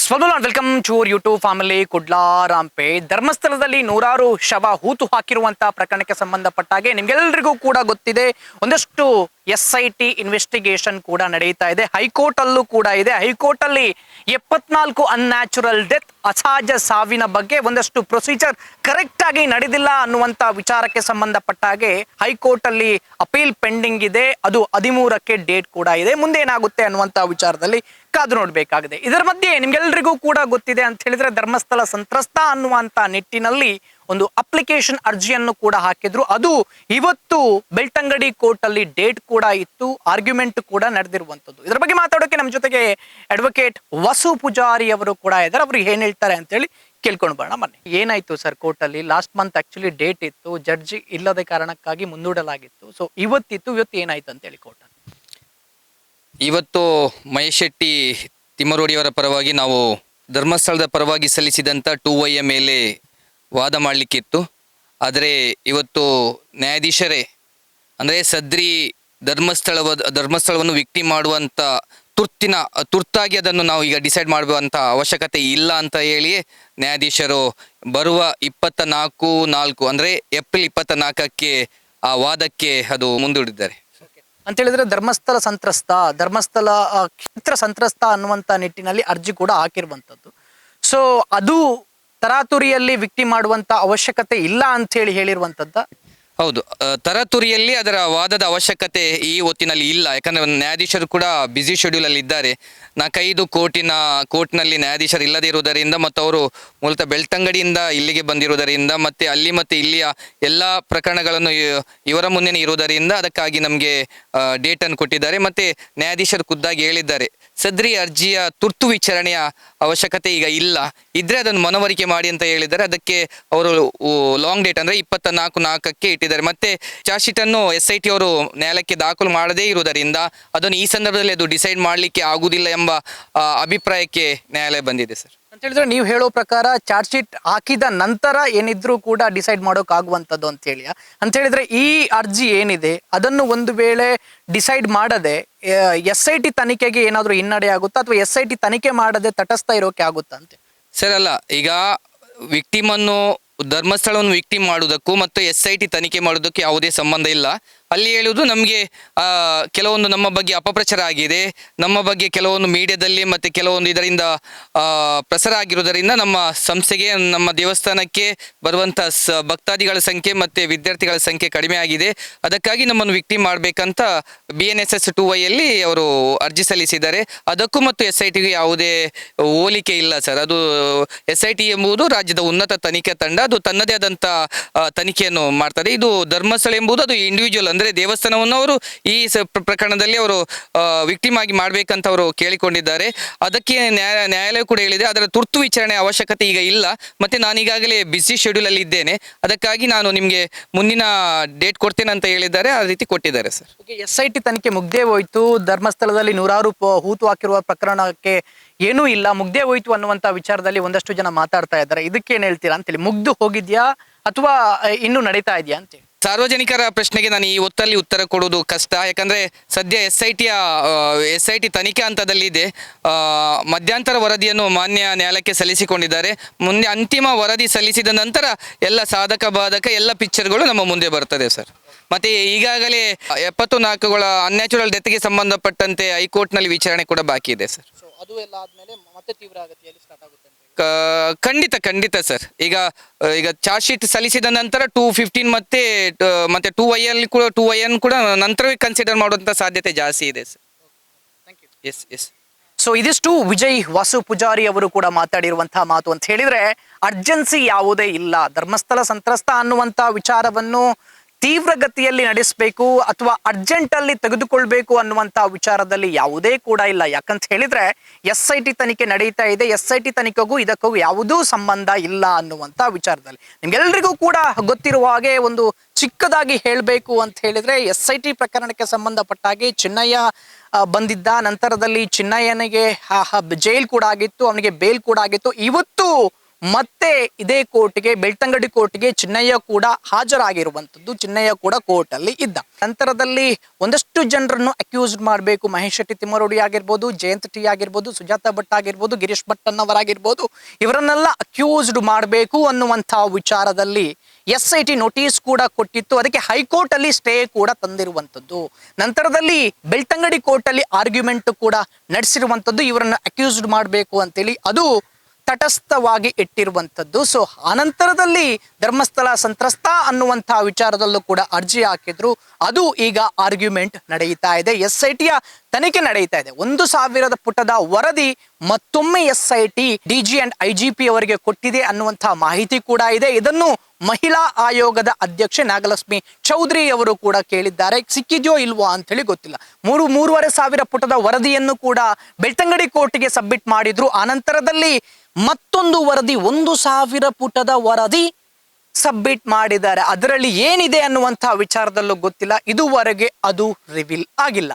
Welcome to our YouTube family ಕುಡ್ಲಾರಾಂಪೆ. ಧರ್ಮಸ್ಥಳದಲ್ಲಿ ನೂರಾರು ಶವ ಹೂತು ಹಾಕಿರುವಂತಹ ಪ್ರಕರಣಕ್ಕೆ ಸಂಬಂಧಪಟ್ಟ ಹಾಗೆ ನಿಮ್ಗೆಲ್ರಿಗೂ ಕೂಡ ಗೊತ್ತಿದೆ, ಒಂದಷ್ಟು SIT ಇನ್ವೆಸ್ಟಿಗೇಷನ್ ಕೂಡ ನಡೀತಾ ಇದೆ. ಹೈಕೋರ್ಟ್ ಅಲ್ಲೂ ಕೂಡ ಇದೆ. ಹೈಕೋರ್ಟ್ ಅಲ್ಲಿ 74 ಅನ್ಯಾಚುರಲ್ ಡೆತ್, ಅಸಹಜ ಸಾವಿನ ಬಗ್ಗೆ ಒಂದಷ್ಟು ಪ್ರೊಸೀಜರ್ ಕರೆಕ್ಟ್ ಆಗಿ ನಡೆದಿಲ್ಲ ಅನ್ನುವಂತ ವಿಚಾರಕ್ಕೆ ಸಂಬಂಧಪಟ್ಟ ಹಾಗೆ ಹೈಕೋರ್ಟ್ ಅಲ್ಲಿ ಅಪೀಲ್ ಪೆಂಡಿಂಗ್ ಇದೆ. ಅದು 13ಕ್ಕೆ ಡೇಟ್ ಕೂಡ ಇದೆ. ಮುಂದೆ ಏನಾಗುತ್ತೆ ಅನ್ನುವಂತ ವಿಚಾರದಲ್ಲಿ ಕಾದು ನೋಡ್ಬೇಕಾಗಿದೆ. ಇದರ ಮಧ್ಯೆ ನಿಮ್ಗೆಲ್ರಿಗೂ ಕೂಡ ಗೊತ್ತಿದೆ ಅಂತ ಹೇಳಿದ್ರೆ, ಧರ್ಮಸ್ಥಳ ಸಂತ್ರಸ್ತ ಅನ್ನುವಂತ ನಿಟ್ಟಿನಲ್ಲಿ ಒಂದು ಅಪ್ಲಿಕೇಶನ್ ಅರ್ಜಿಯನ್ನು ಕೂಡ ಹಾಕಿದ್ರು. ಅದು ಇವತ್ತು ಬೆಳ್ತಂಗಡಿ ಕೋರ್ಟ್ ಅಲ್ಲಿ ಡೇಟ್ ಕೂಡ ಇತ್ತು, ಆರ್ಗ್ಯುಮೆಂಟ್ ಕೂಡ ನಡೆದಿರುವಂತದ್ದು. ಇದರ ಬಗ್ಗೆ ಮಾತಾಡೋಕೆ ನಮ್ಮ ಜೊತೆಗೆ ಅಡ್ವೊಕೇಟ್ ವಸು ಪೂಜಾರಿ ಅವರು ಕೂಡ ಇದ್ದಾರೆ. ಅವರು ಏನ್ ಹೇಳ್ತಾರೆ ಅಂತ ಹೇಳಿ ಕೇಳ್ಕೊಂಡು ಬರೋಣ ಬನ್ನಿ. ಏನಾಯ್ತು ಸರ್ ಕೋರ್ಟ್ ಅಲ್ಲಿ? ಲಾಸ್ಟ್ ಮಂತ್ ಆಕ್ಚುಲಿ ಡೇಟ್ ಇತ್ತು, ಜಡ್ಜಿ ಇಲ್ಲದ ಕಾರಣಕ್ಕಾಗಿ ಮುಂದೂಡಲಾಗಿತ್ತು. ಸೊ ಇವತ್ತು ಏನಾಯ್ತು ಅಂತ ಹೇಳಿ ಕೋರ್ಟ್ ಅಲ್ಲಿ? ಇವತ್ತು ಮಹೇಶ್ ಶೆಟ್ಟಿ ತಿಮ್ಮರೋಡಿಯವರ ಪರವಾಗಿ ನಾವು ಧರ್ಮಸ್ಥಳದ ಪರವಾಗಿ ಸಲ್ಲಿಸಿದಂಥ 2Y ಮೇಲೆ ವಾದ ಮಾಡಲಿಕ್ಕಿತ್ತು. ಆದರೆ ಇವತ್ತು ನ್ಯಾಯಾಧೀಶರೇ ಅಂದರೆ ಸದ್ರಿ ಧರ್ಮಸ್ಥಳವನ್ನು ವಿಕ್ಟಿಮ್ ಮಾಡುವಂಥ ತುರ್ತಾಗಿ ಅದನ್ನು ನಾವು ಈಗ ಡಿಸೈಡ್ ಮಾಡುವಂಥ ಅವಶ್ಯಕತೆ ಇಲ್ಲ ಅಂತ ಹೇಳಿ ನ್ಯಾಯಾಧೀಶರು ಬರುವ 24/4 ಅಂದರೆ ಏಪ್ರಿಲ್ 24ಕ್ಕೆ ಆ ವಾದಕ್ಕೆ ಅದು ಮುಂದೂಡಿದ್ದಾರೆ. ಅಂತ ಹೇಳಿದ್ರೆ ಧರ್ಮಸ್ಥಳ ಕ್ಷೇತ್ರ ಸಂತ್ರಸ್ತ ಅನ್ನುವಂತ ನಿಟ್ಟಿನಲ್ಲಿ ಅರ್ಜಿ ಕೂಡ ಹಾಕಿರುವಂತದ್ದು. ಸೊ ಅದು ತರಾತುರಿಯಲ್ಲಿ ವಿಕ್ಟಿಮ್ ಮಾಡುವಂತ ಅವಶ್ಯಕತೆ ಇಲ್ಲ ಅಂತ ಹೇಳಿರುವಂತದ್ದ. ಹೌದು, ತರಾತುರಿಯಲ್ಲಿ ಅದರ ವಾದದ ಅವಶ್ಯಕತೆ ಈ ಹೊತ್ತಿನಲ್ಲಿ ಇಲ್ಲ. ಯಾಕಂದರೆ ನ್ಯಾಯಾಧೀಶರು ಕೂಡ ಬ್ಯುಸಿ ಶೆಡ್ಯೂಲಲ್ಲಿ ಇದ್ದಾರೆ. 4-5 ಕೋರ್ಟ್ನಲ್ಲಿ ನ್ಯಾಯಾಧೀಶರು ಇಲ್ಲದೇ ಇರುವುದರಿಂದ ಮತ್ತು ಅವರು ಮೂಲತಃ ಬೆಳ್ತಂಗಡಿಯಿಂದ ಇಲ್ಲಿಗೆ ಬಂದಿರುವುದರಿಂದ ಮತ್ತು ಅಲ್ಲಿ ಮತ್ತು ಇಲ್ಲಿಯ ಎಲ್ಲ ಪ್ರಕರಣಗಳನ್ನು ಇವರ ಮುಂದೆ ಇರುವುದರಿಂದ ಅದಕ್ಕಾಗಿ ನಮಗೆ ಡೇಟನ್ನು ಕೊಟ್ಟಿದ್ದಾರೆ. ಮತ್ತು ನ್ಯಾಯಾಧೀಶರು ಖುದ್ದಾಗಿ ಹೇಳಿದ್ದಾರೆ, ಸದ್ರಿ ಅರ್ಜಿಯ ತುರ್ತು ವಿಚಾರಣೆಯ ಅವಶ್ಯಕತೆ ಈಗ ಇಲ್ಲ, ಇದ್ರೆ ಅದನ್ನು ಮನವರಿಕೆ ಮಾಡಿ ಅಂತ ಹೇಳಿದ್ದಾರೆ. ಅದಕ್ಕೆ ಅವರು ಲಾಂಗ್ ಡೇಟ್ ಅಂದರೆ 24/4ಕ್ಕೆ ಇಟ್ಟಿದ್ದಾರೆ. ಮತ್ತೆ ಚಾರ್ಜ್ ಶೀಟ್ ಅನ್ನು SIT ಅವರು ನ್ಯಾಯಾಲಯಕ್ಕೆ ದಾಖಲು ಮಾಡದೇ ಇರುವುದರಿಂದ ಅದನ್ನು ಈ ಸಂದರ್ಭದಲ್ಲಿ ಅದು ಡಿಸೈಡ್ ಮಾಡಲಿಕ್ಕೆ ಆಗುವುದಿಲ್ಲ ಎಂಬ ಅಭಿಪ್ರಾಯಕ್ಕೆ ನ್ಯಾಯಾಲಯ ಬಂದಿದೆ ಸರ್. ಅಂತ ಹೇಳಿದ್ರೆ ನೀವು ಹೇಳೋ ಪ್ರಕಾರ ಚಾರ್ಜ್ ಶೀಟ್ ಹಾಕಿದ ನಂತರ ಏನಿದ್ರು ಕೂಡ ಡಿಸೈಡ್ ಮಾಡೋಕೆ ಆಗುವಂಥದ್ದು ಅಂತ ಹೇಳಿ. ಅಂತ ಹೇಳಿದ್ರೆ ಈ ಅರ್ಜಿ ಏನಿದೆ ಅದನ್ನು ಒಂದು ವೇಳೆ ಡಿಸೈಡ್ ಮಾಡದೆ SIT ತನಿಖೆಗೆ ಏನಾದರೂ ಹಿನ್ನಡೆ ಆಗುತ್ತಾ, ಅಥವಾ SIT ತನಿಖೆ ಮಾಡದೆ ತಟಸ್ಥ ಇರೋಕೆ ಆಗುತ್ತಾ ಅಂತ? ಸರ್ ಅಲ್ಲ, ಈಗ ವಿಕ್ಟಿಮನ್ನು ಧರ್ಮಸ್ಥಳವನ್ನು ವಿಕ್ಟಿಮ್ ಮಾಡುವುದಕ್ಕೂ ಮತ್ತು SIT ತನಿಖೆ ಮಾಡುವುದಕ್ಕೆ ಯಾವುದೇ ಸಂಬಂಧ ಇಲ್ಲ. ಅಲ್ಲಿ ಹೇಳುವುದು ನಮಗೆ ಕೆಲವೊಂದು ನಮ್ಮ ಬಗ್ಗೆ ಅಪಪ್ರಚಾರ ಆಗಿದೆ, ನಮ್ಮ ಬಗ್ಗೆ ಕೆಲವೊಂದು ಮೀಡಿಯಾದಲ್ಲಿ ಮತ್ತು ಕೆಲವೊಂದು ಇದರಿಂದ ಪ್ರಸಾರ ಆಗಿರುವುದರಿಂದ ನಮ್ಮ ಸಂಸ್ಥೆಗೆ, ನಮ್ಮ ದೇವಸ್ಥಾನಕ್ಕೆ ಬರುವಂಥ ಭಕ್ತಾದಿಗಳ ಸಂಖ್ಯೆ ಮತ್ತು ವಿದ್ಯಾರ್ಥಿಗಳ ಸಂಖ್ಯೆ ಕಡಿಮೆ ಆಗಿದೆ. ಅದಕ್ಕಾಗಿ ನಮ್ಮನ್ನು ವಿಕ್ಟಿಮ್ ಮಾಡಬೇಕಂತ BNSS 2Y ಅವರು ಅರ್ಜಿ ಸಲ್ಲಿಸಿದ್ದಾರೆ. ಅದಕ್ಕೂ ಮತ್ತು SITಗೆ ಯಾವುದೇ ಹೋಲಿಕೆ ಇಲ್ಲ ಸರ್. ಅದು SIT ಎಂಬುದು ರಾಜ್ಯದ ಉನ್ನತ ತನಿಖಾ ತಂಡ, ಅದು ತನ್ನದೇ ಆದಂಥ ತನಿಖೆಯನ್ನು ಮಾಡ್ತದೆ. ಇದು ಧರ್ಮಸ್ಥಳ ಎಂಬುದು ಅದು ಇಂಡಿವಿಜುವಲ್ ಅಂದರೆ ದೇವಸ್ಥಾನವನ್ನು ಅವರು ಈ ಪ್ರಕರಣದಲ್ಲಿ ಅವರು ವಿಕ್ಟಿಮ್ ಆಗಿ ಮಾಡಬೇಕಂತ ಅವರು ಕೇಳಿಕೊಂಡಿದ್ದಾರೆ. ಅದಕ್ಕೆ ನ್ಯಾಯಾಲಯ ಕೂಡ ಹೇಳಿದೆ ಅದರ ತುರ್ತು ವಿಚಾರಣೆ ಅವಶ್ಯಕತೆ ಈಗ ಇಲ್ಲ, ಮತ್ತು ನಾನು ಈಗಾಗಲೇ ಬ್ಯುಸಿ ಶೆಡ್ಯೂಲಲ್ಲಿ ಇದ್ದೇನೆ, ಅದಕ್ಕಾಗಿ ನಾನು ನಿಮಗೆ ಮುಂದಿನ ಡೇಟ್ ಕೊಡ್ತೇನೆ ಅಂತ ಹೇಳಿದ್ದಾರೆ. ಆ ರೀತಿ ಕೊಟ್ಟಿದ್ದಾರೆ ಸರ್. SIT ತನಿಖೆ ಮುಗ್ದೇ ಹೋಯ್ತು, ಧರ್ಮಸ್ಥಳದಲ್ಲಿ ನೂರಾರು ಹೂತು ಹಾಕಿರುವ ಪ್ರಕರಣಕ್ಕೆ ಏನೂ ಇಲ್ಲ, ಮುಗ್ದೇ ಹೋಯ್ತು ಅನ್ನುವಂಥ ವಿಚಾರದಲ್ಲಿ ಒಂದಷ್ಟು ಜನ ಮಾತಾಡ್ತಾ ಇದ್ದಾರೆ. ಇದಕ್ಕೇನು ಹೇಳ್ತೀರಾ ಅಂತೇಳಿ? ಮುಗ್ದು ಹೋಗಿದ್ಯಾ ಅಥವಾ ಇನ್ನೂ ನಡೀತಾ ಇದೆಯಾ ಅಂತೇಳಿ? ಸಾರ್ವಜನಿಕರ ಪ್ರಶ್ನೆಗೆ ನಾನು ಈ ಹೊತ್ತಲ್ಲಿ ಉತ್ತರ ಕೊಡುವುದು ಕಷ್ಟ. ಯಾಕಂದರೆ ಸದ್ಯ SIT ತನಿಖೆ ಹಂತದಲ್ಲಿದೆ. ಮಧ್ಯಂತರ ವರದಿಯನ್ನು ಮಾನ್ಯ ನ್ಯಾಯಾಲಯಕ್ಕೆ ಸಲ್ಲಿಸಿಕೊಂಡಿದ್ದಾರೆ. ಮುಂದೆ ಅಂತಿಮ ವರದಿ ಸಲ್ಲಿಸಿದ ನಂತರ ಎಲ್ಲ ಸಾಧಕ ಬಾಧಕ ಎಲ್ಲ ಪಿಕ್ಚರ್ಗಳು ನಮ್ಮ ಮುಂದೆ ಬರ್ತದೆ ಸರ್. ಮತ್ತು ಈಗಾಗಲೇ 74ಗಳ ಅನ್ಯಾಚುರಲ್ ಡೆತ್ಗೆ ಸಂಬಂಧಪಟ್ಟಂತೆ ಹೈಕೋರ್ಟ್ನಲ್ಲಿ ವಿಚಾರಣೆ ಕೂಡ ಬಾಕಿ ಇದೆ ಸರ್. ಅದು ಎಲ್ಲ ಆದ್ಮೇಲೆ ಮತ್ತೆ ತೀವ್ರಗತಿಯಲ್ಲಿ ಸ್ಟಾರ್ಟ್ ಆಗುತ್ತೆ? ಖಂಡಿತ ಸರ್. ಈಗ ಚಾರ್ಜ್ ಶೀಟ್ ಸಲ್ಲಿಸಿದ ನಂತರ 215 ಮತ್ತೆ 2Y ಕೂಡ ನಂತರವೇ ಕನ್ಸಿಡರ್ ಮಾಡುವಂಥ ಸಾಧ್ಯತೆ ಜಾಸ್ತಿ ಇದೆ ಸರ್. ಎಸ್. ಸೊ ಇದಿಷ್ಟು ವಿಜಯ್ ವಾಸು ಪೂಜಾರಿ ಅವರು ಕೂಡ ಮಾತಾಡಿರುವಂತಹ ಮಾತು. ಅಂತ ಹೇಳಿದ್ರೆ ಅರ್ಜೆನ್ಸಿ ಯಾವುದೇ ಇಲ್ಲ, ಧರ್ಮಸ್ಥಳ ಸಂತ್ರಸ್ತ ಅನ್ನುವಂಥ ವಿಚಾರವನ್ನು ತೀವ್ರಗತಿಯಲ್ಲಿ ನಡೆಸಬೇಕು ಅಥವಾ ಅರ್ಜೆಂಟಲ್ಲಿ ತೆಗೆದುಕೊಳ್ಬೇಕು ಅನ್ನುವಂಥ ವಿಚಾರದಲ್ಲಿ ಯಾವುದೇ ಕೂಡ ಇಲ್ಲ. ಯಾಕಂತ ಹೇಳಿದ್ರೆ SIT ತನಿಖೆ ನಡೀತಾ ಇದೆ, SIT ತನಿಖೆಗೂ ಇದಕ್ಕೂ ಯಾವುದೂ ಸಂಬಂಧ ಇಲ್ಲ ಅನ್ನುವಂಥ ವಿಚಾರದಲ್ಲಿ ನಿಮ್ಗೆಲ್ರಿಗೂ ಕೂಡ ಗೊತ್ತಿರುವ ಹಾಗೆ ಒಂದು ಚಿಕ್ಕದಾಗಿ ಹೇಳಬೇಕು ಅಂತ ಹೇಳಿದ್ರೆ, SIT ಪ್ರಕರಣಕ್ಕೆ ಸಂಬಂಧಪಟ್ಟ ಹಾಗೆ ಚಿನ್ನಯ್ಯ ಬಂದಿದ್ದ ನಂತರದಲ್ಲಿ ಚಿನ್ನಯ್ಯನಿಗೆ ಜೈಲ್ ಕೂಡ ಆಗಿತ್ತು, ಅವನಿಗೆ ಬೇಲ್ ಕೂಡ ಆಗಿತ್ತು. ಇವತ್ತು ಮತ್ತೆ ಇದೇ ಕೋರ್ಟ್ಗೆ ಬೆಳ್ತಂಗಡಿ ಕೋರ್ಟ್ಗೆ ಚಿನ್ನಯ್ಯ ಕೂಡ ಹಾಜರಾಗಿರುವಂತದ್ದು. ಚಿನ್ನಯ್ಯ ಕೂಡ ಕೋರ್ಟ್ ಅಲ್ಲಿ ಇದ್ದ ನಂತರದಲ್ಲಿ ಒಂದಷ್ಟು ಜನರನ್ನು ಅಕ್ಯೂಸ್ಡ್ ಮಾಡಬೇಕು. ಮಹೇಶ್ ಶೆಟ್ಟಿ ತಿಮ್ಮರೋಡಿ ಆಗಿರ್ಬೋದು, ಜಯಂತ್ ಟಿ ಆಗಿರ್ಬೋದು, ಸುಜಾತಾ ಭಟ್ ಆಗಿರ್ಬೋದು, ಗಿರೀಶ್ ಭಟ್ ಅನ್ನವರಾಗಿರ್ಬೋದು, ಇವರನ್ನೆಲ್ಲ ಅಕ್ಯೂಸ್ಡ್ ಮಾಡಬೇಕು ಅನ್ನುವಂತಹ ವಿಚಾರದಲ್ಲಿ SIT ನೋಟಿಸ್ ಕೂಡ ಕೊಟ್ಟಿತ್ತು. ಅದಕ್ಕೆ ಹೈಕೋರ್ಟ್ ಅಲ್ಲಿ ಸ್ಟೇ ಕೂಡ ತಂದಿರುವಂತದ್ದು. ನಂತರದಲ್ಲಿ ಬೆಳ್ತಂಗಡಿ ಕೋರ್ಟ್ ಅಲ್ಲಿ ಆರ್ಗ್ಯುಮೆಂಟ್ ಕೂಡ ನಡೆಸಿರುವಂತದ್ದು, ಇವರನ್ನ ಅಕ್ಯೂಸ್ಡ್ ಮಾಡಬೇಕು ಅಂತೇಳಿ. ಅದು ತಟಸ್ಥವಾಗಿ ಇಟ್ಟಿರುವಂತದ್ದು. ಸೊ ಆನಂತರದಲ್ಲಿ ಧರ್ಮಸ್ಥಳ ಸಂತ್ರಸ್ತ ಅನ್ನುವಂತಹ ವಿಚಾರದಲ್ಲೂ ಕೂಡ ಅರ್ಜಿ ಹಾಕಿದ್ರು. ಅದು ಈಗ ಆರ್ಗ್ಯುಮೆಂಟ್ ನಡೆಯುತ್ತಾ ಇದೆ. SITಯ ತನಿಖೆ ನಡೆಯುತ್ತಾ ಇದೆ. 1,000 ಪುಟದ ವರದಿ ಮತ್ತೊಮ್ಮೆ SIT DG ಅಂಡ್ IGP ಅವರಿಗೆ ಕೊಟ್ಟಿದೆ ಅನ್ನುವಂತಹ ಮಾಹಿತಿ ಕೂಡ ಇದೆ. ಇದನ್ನು ಮಹಿಳಾ ಆಯೋಗದ ಅಧ್ಯಕ್ಷೆ ನಾಗಲಕ್ಷ್ಮಿ ಚೌಧರಿ ಅವರು ಕೂಡ ಕೇಳಿದ್ದಾರೆ. ಸಿಕ್ಕಿದೆಯೋ ಇಲ್ವಾ ಅಂತ ಹೇಳಿ ಗೊತ್ತಿಲ್ಲ. 3,500 ಪುಟದ ವರದಿಯನ್ನು ಕೂಡ ಬೆಳ್ತಂಗಡಿ ಕೋರ್ಟ್ಗೆ ಸಬ್ಮಿಟ್ ಮಾಡಿದ್ರು. ಆನಂತರದಲ್ಲಿ ಮತ್ತೊಂದು ವರದಿ 1,000 ಪುಟದ ವರದಿ ಸಬ್ಮಿಟ್ ಮಾಡಿದ್ದಾರೆ. ಅದರಲ್ಲಿ ಏನಿದೆ ಅನ್ನುವಂತಹ ವಿಚಾರದಲ್ಲೂ ಗೊತ್ತಿಲ್ಲ. ಇದುವರೆಗೆ ಅದು ರಿವೀಲ್ ಆಗಿಲ್ಲ.